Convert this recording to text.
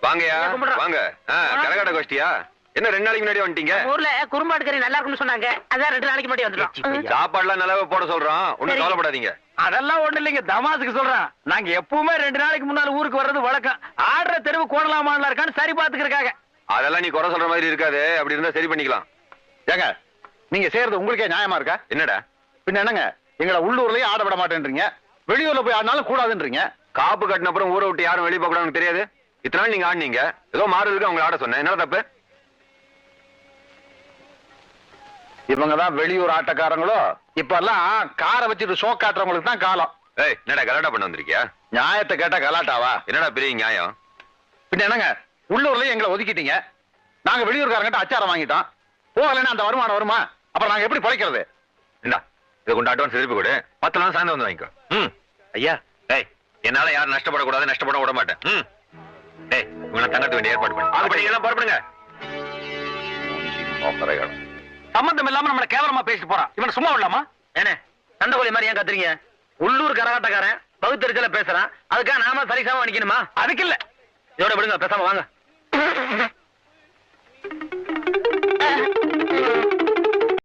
வாங்கயா வாங்க. கரகாட்ட கோஷ்டியா? என்ன 2 நாளைக்கு முன்னாடி வந்துட்டீங்க? ஊர்ல குறும்பாடு கறி நல்லா இருக்குன்னு சொன்னாங்க, அதான் 2 நாளைக்கு முன்னாடி வந்துட்டோம். சாப்பாடுலாம் நல்லாவே போட சொல்றோம், ஒண்ணும் கவலைப்படாதீங்க. அதெல்லாம் ஒண்ணு இல்லைங்க, தமாசுக்கு சொல்றேன். நாங்க எப்பவுமே 2 நாளைக்கு முன்னால ஊருக்கு வர்றது வழக்கம். ஆடுற தெருவு கோணலாமான்ல இருக்கான்னு சரி பாத்துக்கிறக்காக. அதெல்லாம் நீ குறை சொல்ற மாதிரி இருக்காது, அப்படி இருந்தா சரி பண்ணிக்கலாம். ஏங்க நீங்க செய்யறது உங்களுக்கே நியாயமா இருக்கா? என்னடா பின்ன என்னங்க, எங்களை உள்ளூர்லயே ஆட விட மாட்டேன்றீங்க, வெளியூர்ல போய் ஆடினாலும் கூடாதுன்றீங்க. காப்பு கட்டின அப்புறம் ஊரை விட்டு யாரும் வெளியே போக கூடாதுன்னு தெரியாது? இத்தனை நாள் நீங்க ஆடினீங்க, ஏதோ மாறுதலுக்கு அவங்க ஆட சொன்னேன், என்ன தப்பு? இவங்கதான் வெளியூர் ஆட்டக்காரங்களோ? இப்ப எல்லாம் காரை வச்சுட்டு ஷோ காட்டுறவங்களுக்கு தான் காலம். ஏய், என்னடா கலாட்டா பண்ண வந்திருக்கியா? நியாயத்தை கேட்டா கலாட்டாவா? என்னடா பெரிய நியாயம்? பின்ன என்னங்க, உள்ளூர்லயே எங்களை ஒதுக்கிட்டீங்க, நாங்க வெளியூர்காரங்கிட்ட அச்சாரம் வாங்கிட்டோம், போகலன்னா அந்த வருமானம் வருமா? அப்புறம் நாங்க எப்படி பழைக்கிறது? இந்தா இதை கொண்டு அட்வான்ஸ் திருப்பி கொடு, 10 நாள் சாயந்தரம் வந்து வாங்கிக்கோ. ம் ஐயா, ஏய், என்னால யாரும் நஷ்டப்படக்கூடாது, நஷ்டப்பட விட மாட்டேன். ம் ஏய், இவனை தங்கத்து வேண்டிய ஏற்பாடு பண்ணு. அப்படி எல்லாம் புறப்படுங்க. சம்பந்தம் இல்லாம நம்மள கேவலமா பேசிட்டு போறான், இவன் சும்மா விடலாமா? என்ன சண்டை மாதிரி ஏன் கத்துறீங்க? உள்ளூர் கரகாட்டக்காரன் பகுத்தறிச்சல பேசுறான், அதுக்காக நாம சரிசமா நிக்கணுமா? அதுக்கு இல்ல, இதோட விடுங்க, பேசாம வாங்க.